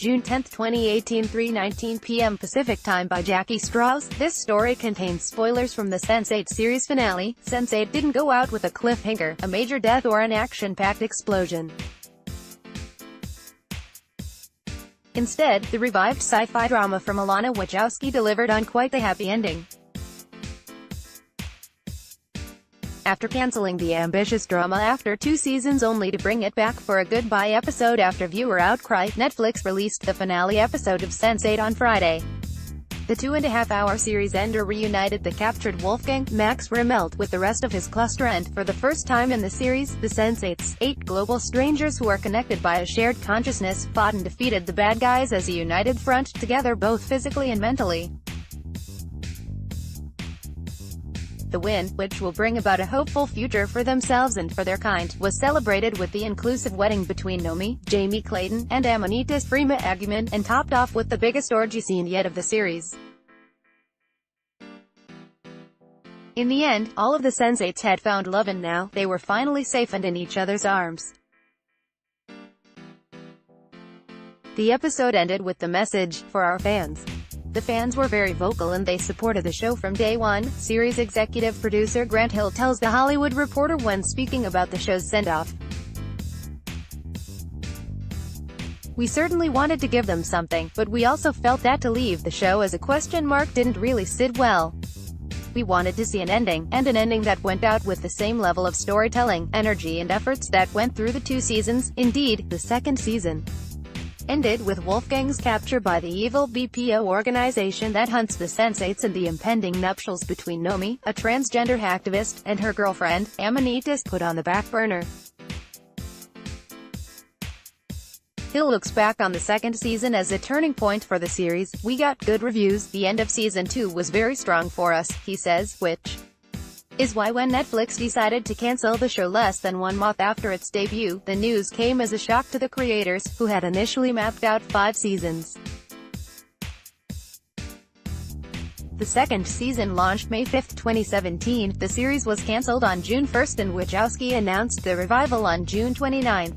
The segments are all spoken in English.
June 10, 2018, 3:19 p.m. Pacific Time by Jackie Strause. This story contains spoilers from the Sense8 series finale. Sense8 didn't go out with a cliffhanger, a major death or an action-packed explosion. Instead, the revived sci-fi drama from Lana Wachowski delivered on quite the happy ending. After cancelling the ambitious drama after 2 seasons only to bring it back for a goodbye episode after viewer outcry, Netflix released the finale episode of Sense8 on Friday. The 2.5-hour series ender reunited the captured Wolfgang Max Rimmelt with the rest of his cluster, and, for the first time in the series, the Sense8's 8 global strangers who are connected by a shared consciousness fought and defeated the bad guys as a united front, together both physically and mentally. The win, which will bring about a hopeful future for themselves and for their kind, was celebrated with the inclusive wedding between Nomi, Jamie Clayton, and Amanitas Prima Aguiman, and topped off with the biggest orgy scene yet of the series. In the end, all of the Sense8s had found love, and now, they were finally safe and in each other's arms. The episode ended with the message, "For our fans." The fans were very vocal and they supported the show from day one, series executive producer Grant Hill tells The Hollywood Reporter when speaking about the show's send-off. "We certainly wanted to give them something, but we also felt that to leave the show as a question mark didn't really sit well. We wanted to see an ending, and an ending that went out with the same level of storytelling, energy and efforts that went through the 2 seasons. Indeed, the second season ended with Wolfgang's capture by the evil BPO organization that hunts the Sense8s and the impending nuptials between Nomi, a transgender activist, and her girlfriend, Amanitas, put on the back burner." Hill looks back on the second season as a turning point for the series. "We got good reviews. The end of season 2 was very strong for us," he says, which is why when Netflix decided to cancel the show less than 1 month after its debut, the news came as a shock to the creators, who had initially mapped out 5 seasons. The second season launched May 5, 2017. The series was cancelled on June 1 and Wachowski announced the revival on June 29.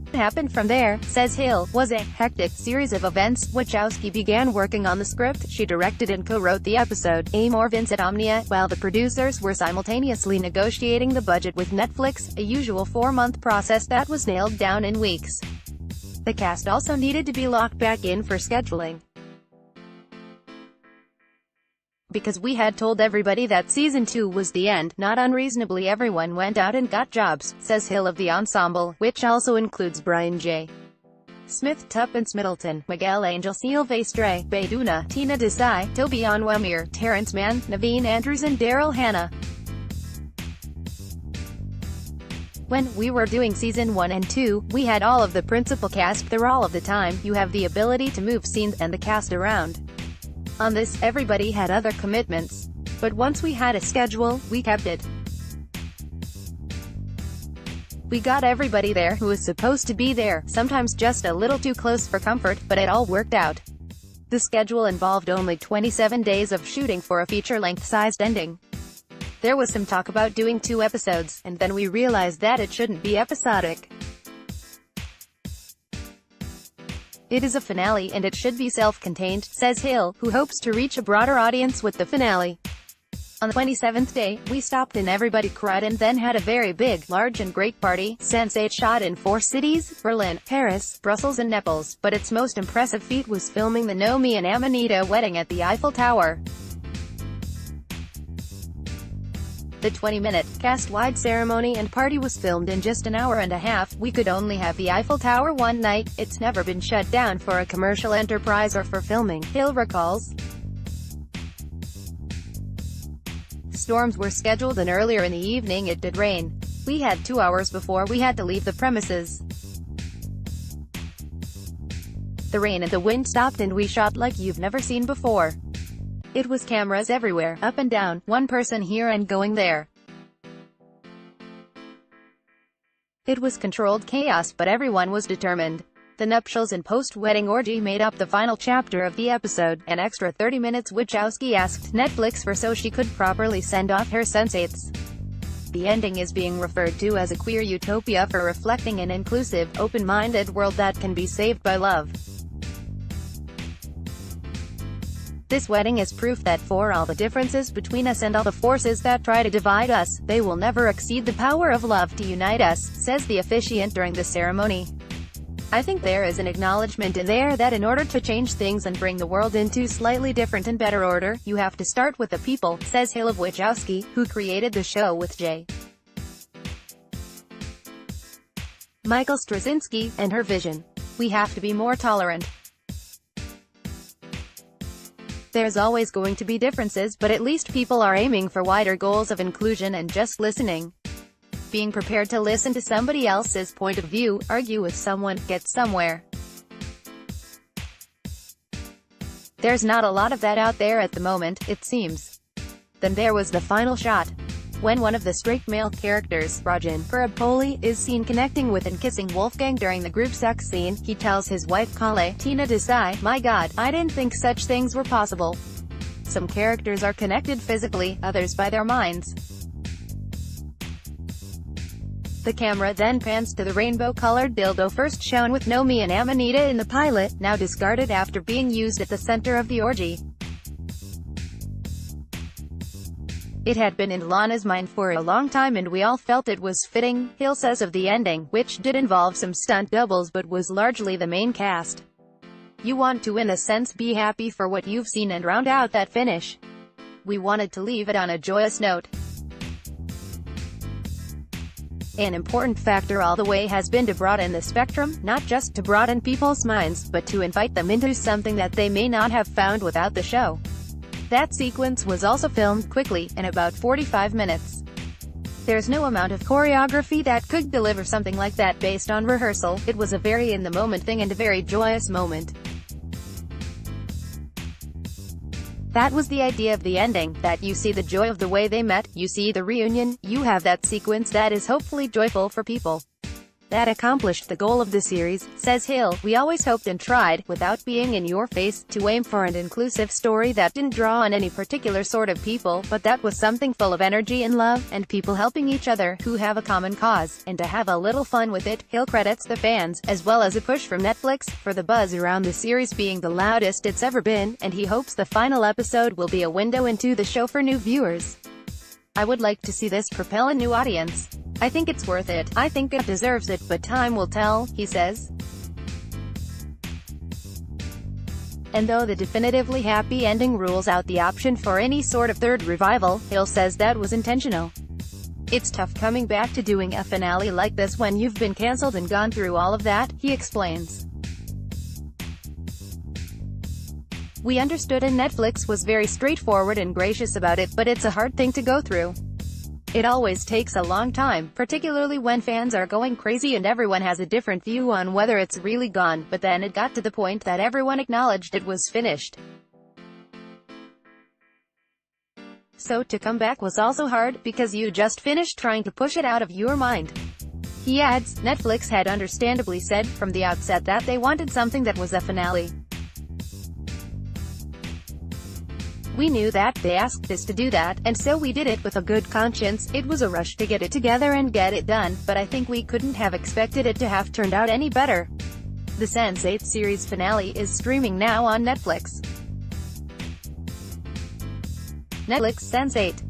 What happened from there, says Hill, was a hectic series of events. Wachowski began working on the script, she directed and co-wrote the episode, Amor Vincit Omnia, while the producers were simultaneously negotiating the budget with Netflix, a usual 4-month process that was nailed down in weeks. The cast also needed to be locked back in for scheduling. "Because we had told everybody that season 2 was the end, not unreasonably everyone went out and got jobs," says Hill of the ensemble, which also includes Brian J. Smith, Tuppence Middleton, Miguel Angel Silvestre, Bayduna, Tina Desai, Toby Onwemir, Terrence Mann, Naveen Andrews and Daryl Hannah. "When we were doing season 1 and 2, we had all of the principal cast there all of the time. You have the ability to move scenes and the cast around. On this, everybody had other commitments. But once we had a schedule, we kept it. We got everybody there who was supposed to be there, sometimes just a little too close for comfort, but it all worked out." The schedule involved only 27 days of shooting for a feature-length sized ending. "There was some talk about doing 2 episodes, and then we realized that it shouldn't be episodic. It is a finale and it should be self-contained," says Hill, who hopes to reach a broader audience with the finale. "On the 27th day, we stopped and everybody cried and then had a very big, large and great party." Sense8 shot in 4 cities, Berlin, Paris, Brussels and Naples, but its most impressive feat was filming the Nomi and Amanita wedding at the Eiffel Tower. The 20-minute, cast-wide ceremony and party was filmed in just an hour and a half. "We could only have the Eiffel Tower one night. It's never been shut down for a commercial enterprise or for filming," Hill recalls. Storms were scheduled and earlier in the evening it did rain. "We had 2 hours before we had to leave the premises. The rain and the wind stopped and we shot like you've never seen before. It was cameras everywhere, up and down, one person here and going there. It was controlled chaos, but everyone was determined." The nuptials and post-wedding orgy made up the final chapter of the episode, an extra 30 minutes Wachowski asked Netflix for so she could properly send off her Sense8s. the ending is being referred to as a queer utopia for reflecting an inclusive, open-minded world that can be saved by love. This wedding is proof that for all the differences between us and all the forces that try to divide us, they will never exceed the power of love to unite us, says the officiant during the ceremony. I think there is an acknowledgement in there that in order to change things and bring the world into slightly different and better order, you have to start with the people, says Lana Wachowski, who created the show with J. Michael Straczynski, and her vision. We have to be more tolerant. There's always going to be differences, but at least people are aiming for wider goals of inclusion and just listening. Being prepared to listen to somebody else's point of view, argue with someone, get somewhere. There's not a lot of that out there at the moment, it seems. Then there was the final shot. When one of the straight male characters, Rajan Purapoli, is seen connecting with and kissing Wolfgang during the group sex scene, he tells his wife Kale, Tina Desai, "My God, I didn't think such things were possible." Some characters are connected physically, others by their minds. The camera then pans to the rainbow-colored dildo first shown with Nomi and Amanita in the pilot, now discarded after being used at the center of the orgy. It had been in Lana's mind for a long time and we all felt it was fitting, Hill says of the ending, which did involve some stunt doubles but was largely the main cast. You want to in a sense be happy for what you've seen and round out that finish. We wanted to leave it on a joyous note. An important factor all the way has been to broaden the spectrum, not just to broaden people's minds, but to invite them into something that they may not have found without the show. That sequence was also filmed quickly, in about 45 minutes. There's no amount of choreography that could deliver something like that based on rehearsal. It was a very in-the-moment thing and a very joyous moment. That was the idea of the ending, that you see the joy of the way they met, you see the reunion, you have that sequence that is hopefully joyful for people. That accomplished the goal of the series, says Hill. We always hoped and tried, without being in your face, to aim for an inclusive story that didn't draw on any particular sort of people, but that was something full of energy and love, and people helping each other, who have a common cause, and to have a little fun with it. Hill credits the fans, as well as a push from Netflix, for the buzz around the series being the loudest it's ever been, and he hopes the final episode will be a window into the show for new viewers. I would like to see this propel a new audience. I think it's worth it. I think it deserves it, but time will tell, he says. And though the definitively happy ending rules out the option for any sort of third revival, Hill says that was intentional. It's tough coming back to doing a finale like this when you've been cancelled and gone through all of that, he explains. We understood and Netflix was very straightforward and gracious about it, but it's a hard thing to go through. It always takes a long time, particularly when fans are going crazy and everyone has a different view on whether it's really gone, but then it got to the point that everyone acknowledged it was finished. So to come back was also hard, because you just finished trying to push it out of your mind. He adds, Netflix had understandably said, from the outset, that they wanted something that was a finale. We knew that, they asked us to do that, and so we did it with a good conscience. It was a rush to get it together and get it done, but I think we couldn't have expected it to have turned out any better. The Sense8 series finale is streaming now on Netflix. Netflix Sense8.